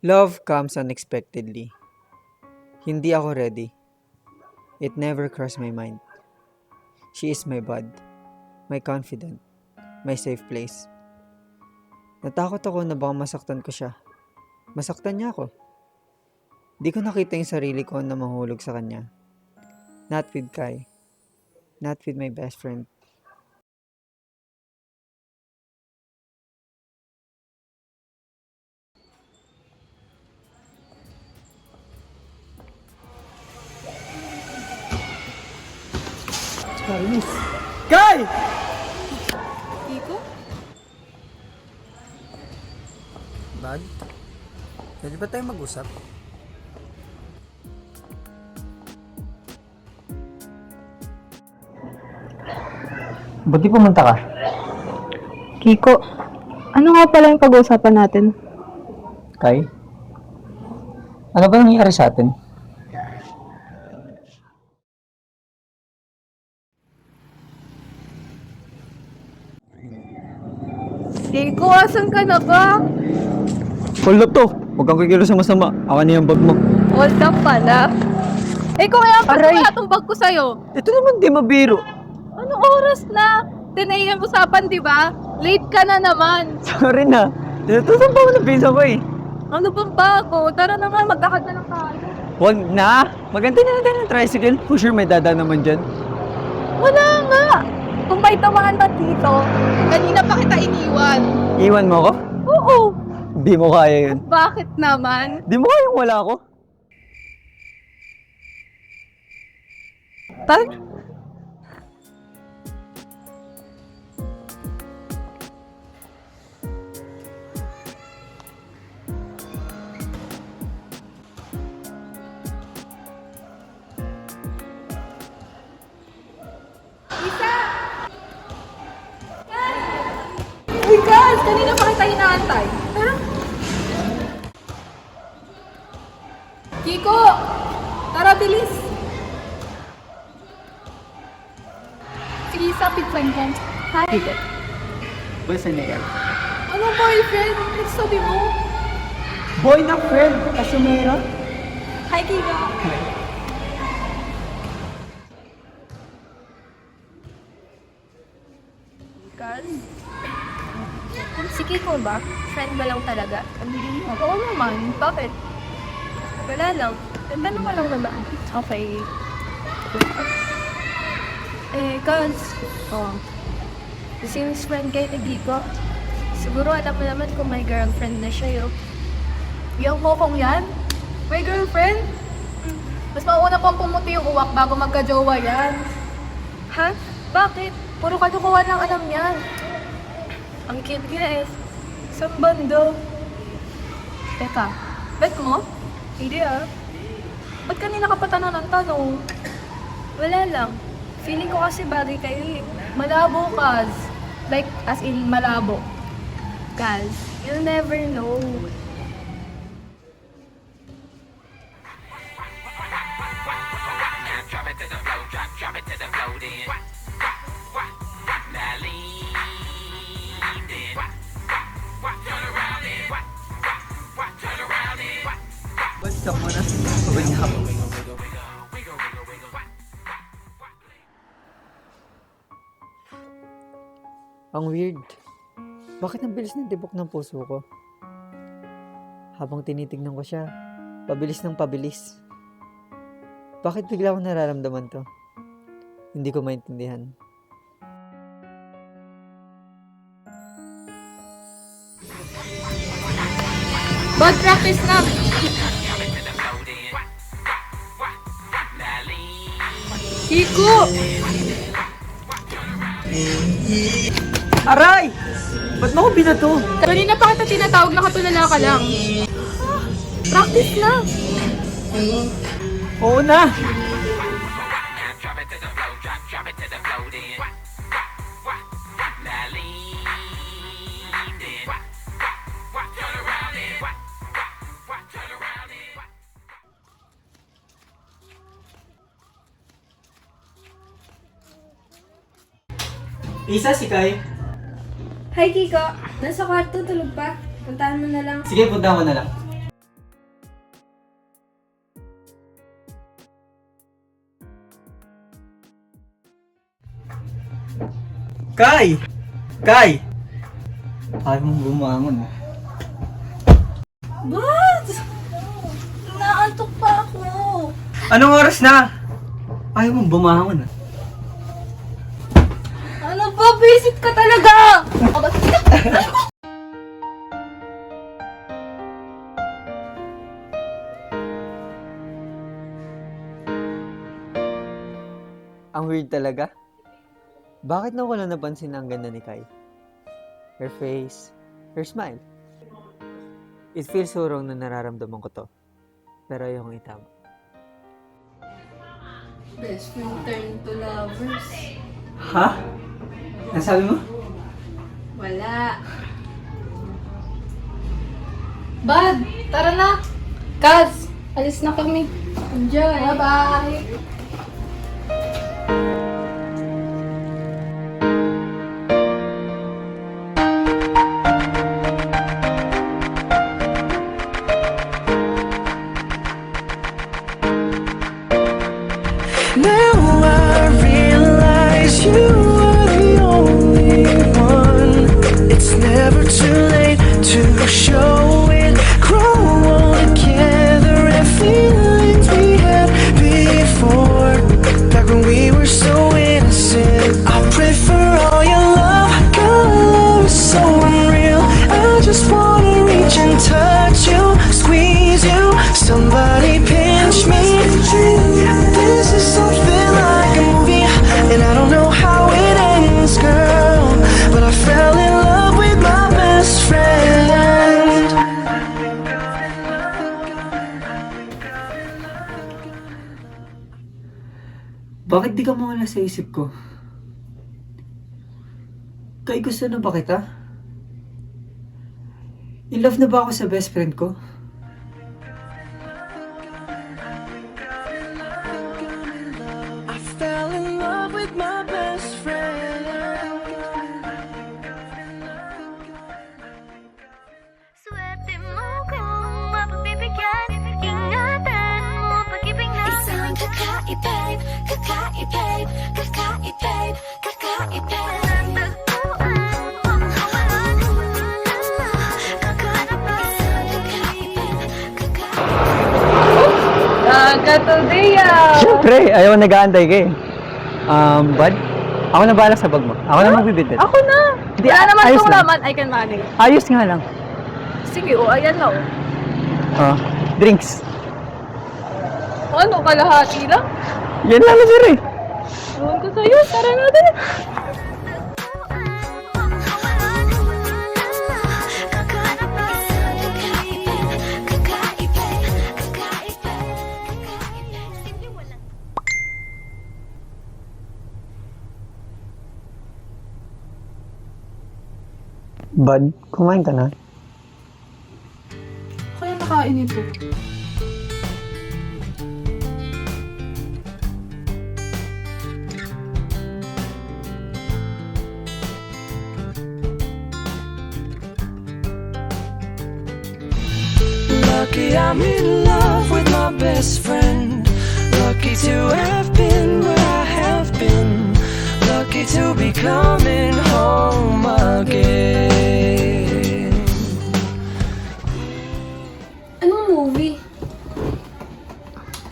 Love comes unexpectedly. Hindi ako ready. It never crossed my mind. She is my bud, my confidant, my safe place. Natakot ako na baka masaktan ko siya. Masaktan niya ako. Di ko nakita yung sarili ko na mahulog sa kanya. Not with Kai. Not with my best friend. Kai! Kiko? Bad? Pwede ba tayo mag-usap? Ba't di pumunta ka? Kiko, ano nga pala yung pag-uusapan natin? Kai? Ano ba nangyari sa atin? Kiko, asan ka na ba? Hold up to! Huwag kang kikilos sa masama. Akin na yung bag mo. Hold up pala. Eh kung kaya pa Aray! wala itong bag ko sa'yo. Ito naman di mabiro. Anong oras na? 10 a.m. usapan, di ba? Late ka na naman. Sorry na. Tinutusan pa ako ng pizza ko eh. Ano bang bago? Tara na nga, magkakad na lang tayo. Huwag na! Maganda na natin ng tricycle. For sure may dada naman dyan. Wala nga. Kung may tamaan ba dito, kanina pa kita iniwan. Iwan mo ako? Oo. Di mo kaya yun. Bakit naman? Di mo kaya yung wala ako? Tal? Uy, guys! Kanina pa kita inaantay. Tara. Kiko! Tara, bilis! Sige, sapit lang yan. Hi! Kiko. Basta na yan. Ano boyfriend? Nagsabi mo? Boy na friend! Kasumera? Hi, Kiko! Kan? Si Kiko ba? Friend ba lang talaga? Oo naman. Bakit? Wala lang. Tanong ka lang naman. Okay. Cause, since friend kayo ni Kiko, siguro alam mo naman kung may girlfriend na siya yun. Yung mokong yan? May girlfriend? Mas mauna pang pumuti yung uwak bago magka-jowa yan. Ha? Bakit? Puro kadukuhan lang alam yan. Ang cute nga eh. Sa bando. Teka, bet mo? Hindi ah. Ba't kanina ka pa tanong ng tanong? Wala lang. Feeling ko kasi bagay kayo eh. Malabo, Kaz. Like, as in malabo. Kaz, you'll never know. Drop it to the floor, drop it to the floor then. Now lean then. Turn around then. Turn around then. Basta mo na. Pagod na ako. Ang weird. Bakit ang bilis ng tibok ng puso ko? Habang tinitignan ko siya, pabilis ng pabilis. Bakit bigla akong nararamdaman to? Hindi ko maintindihan. Bad practice na! Kiko! Aray! Ba't mo ako binato? Kanina pa kita tinatawag, nakatulala ka lang. Practice na! Oo na! Drop it to the floor, drop it to the floor then. Now lean then. Turn around then. Turn around then. Isa si Kai. Hi Kiko! Nasa kwarto, tulog pa. Puntahan mo na lang. Sige, punta ko na lang. Kai! Kai! Ayaw mong bumangon. Bud! Naantok pa ako. Anong oras na? Ayaw mong bumangon. Ano ba? Visit ka talaga! Ang weird talaga. Bakit na wala napansin ang ganda ni Kai? Her face, her smile. It feels so wrong na nararamdaman ko to. Pero ayokong itama. Best friend turn to lovers. Ha? Nasabi mo? Wala. Bad, tara na. Kaz, alis na kami. Enjoy. Bye-bye. Now I realize you are the only one. It's never too late to show it. Grow all together and feelings we had before. Back when we were so innocent. I pray for all your love. God, love is so unreal. I just wanna reach and touch you, squeeze you. Somebody pinch me. This is something like a movie, and I don't know how it ends, girl. But I fell in love with my best friend. Bakit di ka mawala sa isip ko? Kai, gusto na ba kita? In love na ba ako sa best friend ko? I fell in love with my best friend. Swerte mo kung mapagbibigyan. Ingatan mo pag-ibig na isang kakaibig, kakaibig, kakaibig, kakaibig. Natagpuan ang kawalan. Kakanap na isang kakaibig, kakaibig. Agatodia! Siyempre, ayaw nag-aantay ka eh. Bud, ako na bahala sa bag mo. Ako na magbibitbit. Ako na! Hindi, Wala naman ayos itong lang. laman, I can manage. Ayos nga lang. Sige, o, ayan na, o. Drinks. Ano, kalahati lang? Yan lang na sir eh. Ewan ko sa'yo, tara natin. Kakanap na isang kakaibig, kakaibig, kakaibig, kakaibig. Simple walang Bud, kumain ka na? Kaya nakain ito. Lucky I'm in love with my best friend. Lucky to have been where I have been. Lucky to be coming home again. Anong movie?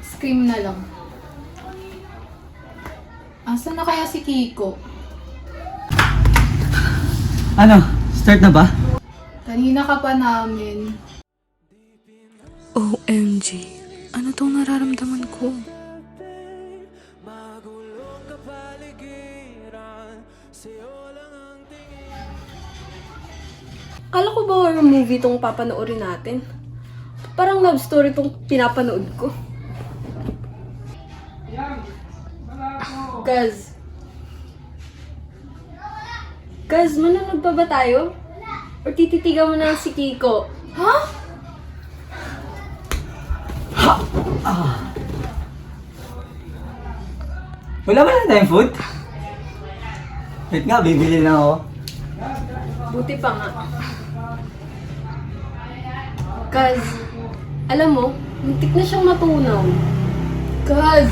Scream na lang. Asan na kaya si Kiko? Ano? Start na ba? Kanina ka pa namin. OMG, ano tong nararamdaman ko? Akala ko ba horror movie tong papanoorin natin? Parang love story tong pinapanood ko. Kaz, manonood pa ba tayo? Or tititigan mo na lang si Kiko? Ha? Wala ba na tayong food? Wait nga, bibili na ako. Buti pa nga. Kaz, alam mo, muntik na siyang matunaw. Kaz,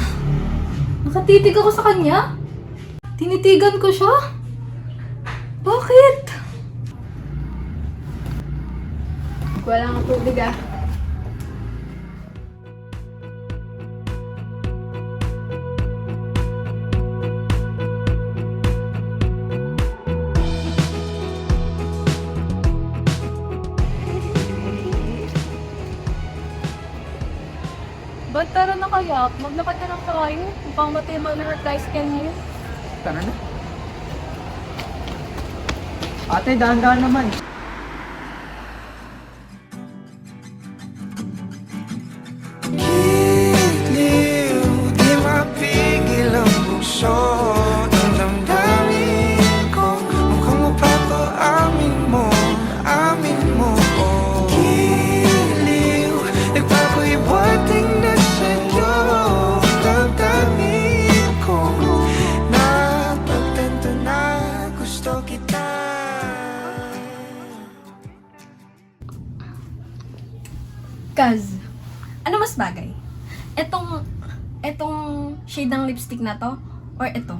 nakatitig ako sa kanya. Tinitigan ko siya. Bakit? Wala nga tubig ah. Ba't tara na kaya? Maglakad na lang tayo. Mukhang matay mag-reply scan niyo. Tara na. Ate, dahan-dahan naman. Giliw, di mapigil ang puso ng damdamin ko. Mukhang mapato, amin mo, amin mo. Giliw, nagpapahiwating na sa'yo ang damdamin ko. Napagtanto na gusto kita. Kaz, ano mas bagay? Etong shade ng lipstick na to? Or ito?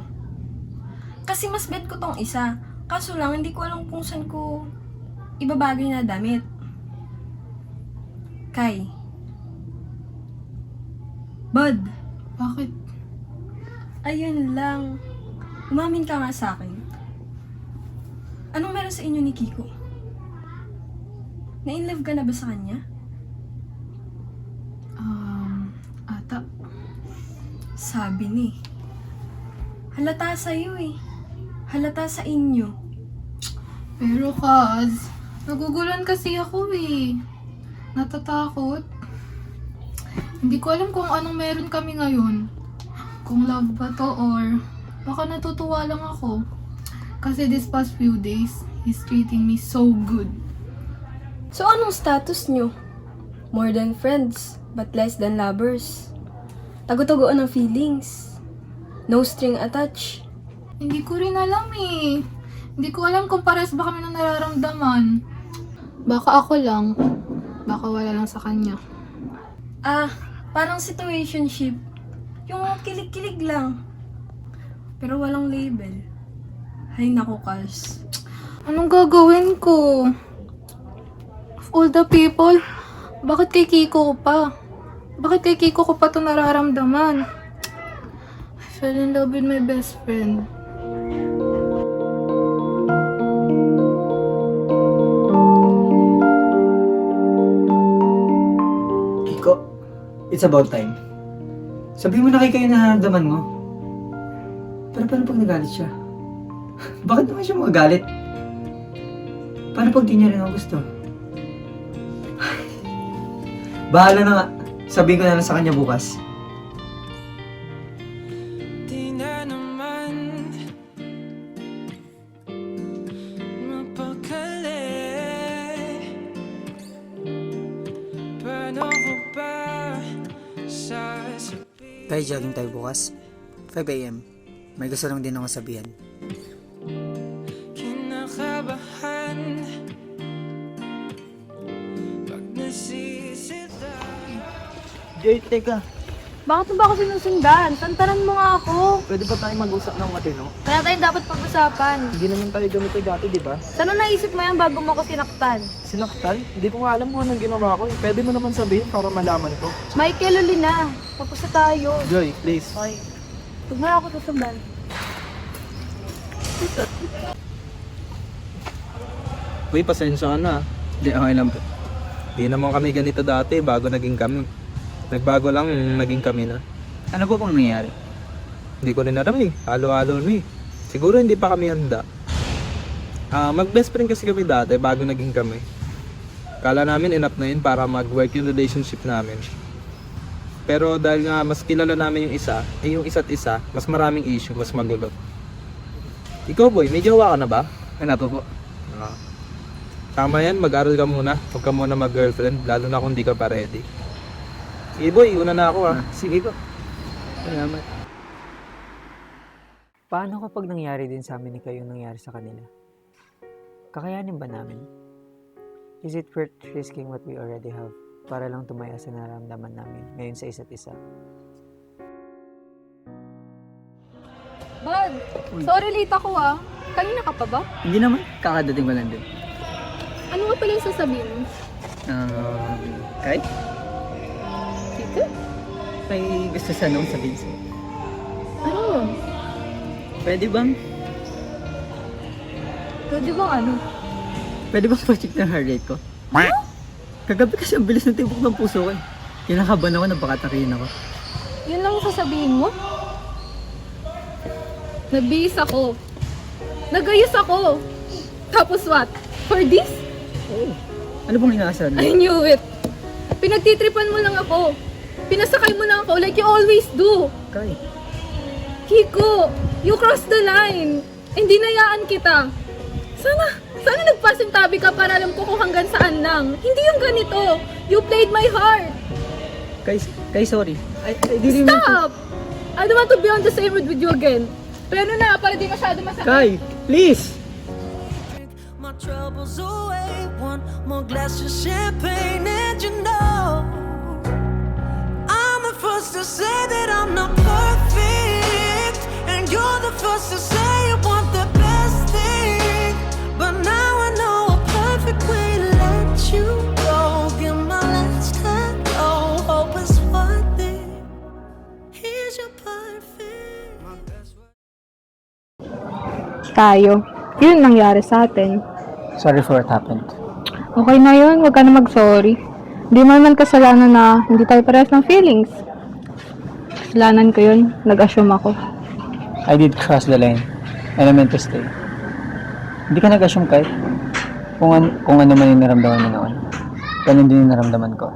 Kasi mas bet ko tong isa. Kaso lang, hindi ko alam kung saan ko ibabagay na damit. Kai. Bud. Bakit? Ayun lang. Umamin ka nga sa akin. Anong meron sa inyo ni Kiko? Na-inlove ka na ba sa kanya? Ata. Sabi ni. Halata sa'yo eh. Halata sa inyo. Pero Kaz, nagugulan kasi ako eh. Natatakot. Hindi ko alam kung anong meron kami ngayon. Kung love ba to or baka natutuwa lang ako. Kasi this past few days, he's treating me so good. So anong status nyo? More than friends, but less than lovers. Tago-tagoan ng feelings. No string attached. Hindi ko rin alam eh. Hindi ko alam kung pares ba kami ng nararamdaman. Baka ako lang. Baka wala lang sa kanya. Ah, parang situationship. Yung kilig-kilig lang. Pero walang label. Ay naku, Kals. Anong gagawin ko? Of all the people, bakit kay Kiko ko pa? Bakit kay Kiko ko pa ito nararamdaman? I fell in love with my best friend. Kiko, it's about time. Sabihin mo na kay kayo na nararamdaman mo. Pero paano pag nagalit siya? Bakit naman siya magagalit? Paano pag di niya rin ako gusto? Bahala na nga. Sabihin ko na lang sa kanya bukas. Di na naman mapakali. Paano ko ba sasabihin? Tayo jogging tayo bukas. 5 a.m. May gusto lang din ako sabihan. Kinakabahan pag nasisita. Jay, teka. Bakit mo ba ako sinusundan? Tantanan mo nga ako. Pwede ba tayo mag-usap ng matino? Kaya tayo dapat pag-usapan. Hindi naman tayo ganito dati, di ba? Sana naisip mo yan bago mo ako sinaktan? Sinaktan? Hindi ko nga alam kung anong ginawa ko. Pwede mo naman sabihin para malaman ko. Michael, uli na. Tapos na tayo. Joy, please. Okay. Huwag mo na ako susundan. Uy, pasensya ka na. Hindi, okay lang po. Hindi naman kami ganito dati bago naging kami. Nagbago lang yung naging kami na. Ano po pong nangyayari? Hindi ko rin alam eh. Halo-halo na eh. Siguro hindi pa kami handa. Mag-best friend kasi kami dati bago naging kami. Kala namin enough na yun para mag-work yung relationship namin. Pero dahil nga mas kilala namin yung isa, yung isa't isa, mas maraming issue, mas magulo. Ikaw boy, may jowa ka na ba? Ano po po? Tama yan, mag-aral ka muna. Huwag ka muna mag-girlfriend, lalo na kung di ka pa ready. Sige boy, una na ako Sige po. Salamat. Paano kapag nangyari din sa amin ni kayo nangyari sa kanila? Kakayanin ba namin? Is it worth risking what we already have para lang tumaya sa nararamdaman namin ngayon sa isa't isa? Bud, sorry late ako ah. Kanina ka pa ba? Hindi naman, kakadating ko lang din. Ano nga pala yung sasabihin mo? Kai? Dito? May gusto sanang sabihin sa'yo. Ano? Pwede bang ano? Pwede bang pa-check ng heart rate ko? Kagabi kasi ang bilis ng tibok ng puso ko eh. Kinakabahan ako na baka takihin ako. Yun lang ang sasabihin mo? Nabihis ako. Nagayos ako. Tapos what? For this? Ano bang inaasal mo? I knew it. Pinagtitripan mo lang ako. Pinasakay mo lang ako like you always do. Kai, Kiko, you crossed the line. Hindi nayaan kita. Sana nagpasing tabi ka para alam ko kung hanggang saan lang. Hindi yung ganito. You played my heart. Kai, sorry. I didn't mean to... Stop! I don't want to be on the same road with you again. Pero na, para di masyado masakit. Kai, please! My troubles away, one more glass of champagne, and you know I'm the first to say that I'm not perfect, and you're the first to say you want the best thing. But now I know a perfect way to let you go. Give my last hello, hope it's worth it. Here's your perfect. Tayo. Yun nangyari sa atin. Sorry for what happened. Okay na yun, huwag ka na mag-sorry. Hindi mo naman kasalanan na hindi tayo parehas ng feelings. Kasalanan ko yun, nag-assume ako. I did cross the line and I meant to stay. Hindi ka nag-assume kahit kung ano man yung naramdaman mo noon. Ganun din yung naramdaman ko.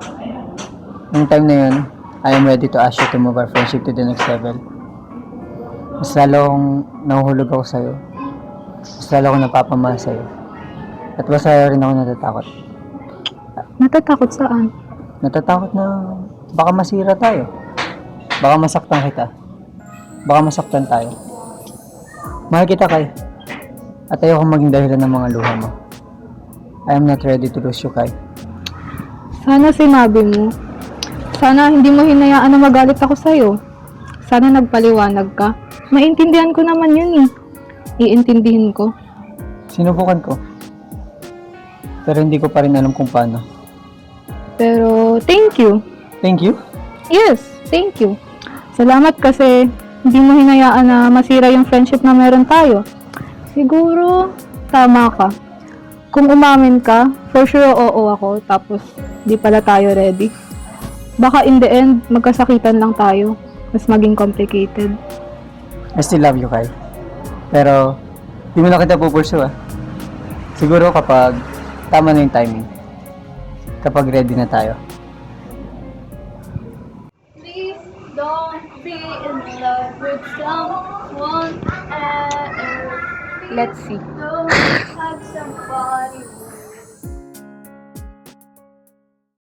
Nung time na yun, I am ready to ask you to move our friendship to the next level. Mas lalo akong nahuhulog ako sa'yo. Mas lalo akong napapamahal sa'yo. At mas lalo rin ako natatakot. Natatakot saan? Natatakot na baka masira tayo. Baka masaktan kita. Baka masaktan tayo. Mahal kita, Kai. At ayoko maging dahilan ng mga luha mo. I am not ready to lose you, Kai. Sana sinabi mo. Sana hindi mo hinayaan na magalit ako sa'yo. Sana nagpaliwanag ka. Maintindihan ko naman yun eh. Iintindihin ko. Sinubukan ko. Pero hindi ko pa rin alam kung paano. Pero thank you. Thank you. Yes, thank you. Salamat kasi hindi mo hinayaan na masira yung friendship na meron tayo. Siguro, tama ka. Kung umamin ka, for sure oo ako, tapos di pala tayo ready. Baka in the end, magkasakitan lang tayo. Mas maging complicated. I still love you, Kai. Pero, di mo na kita pupursue, ah. Siguro kapag tama na yung timing. Kapag ready na tayo. Please don't be in love with someone else. Let's see. Don't have somebody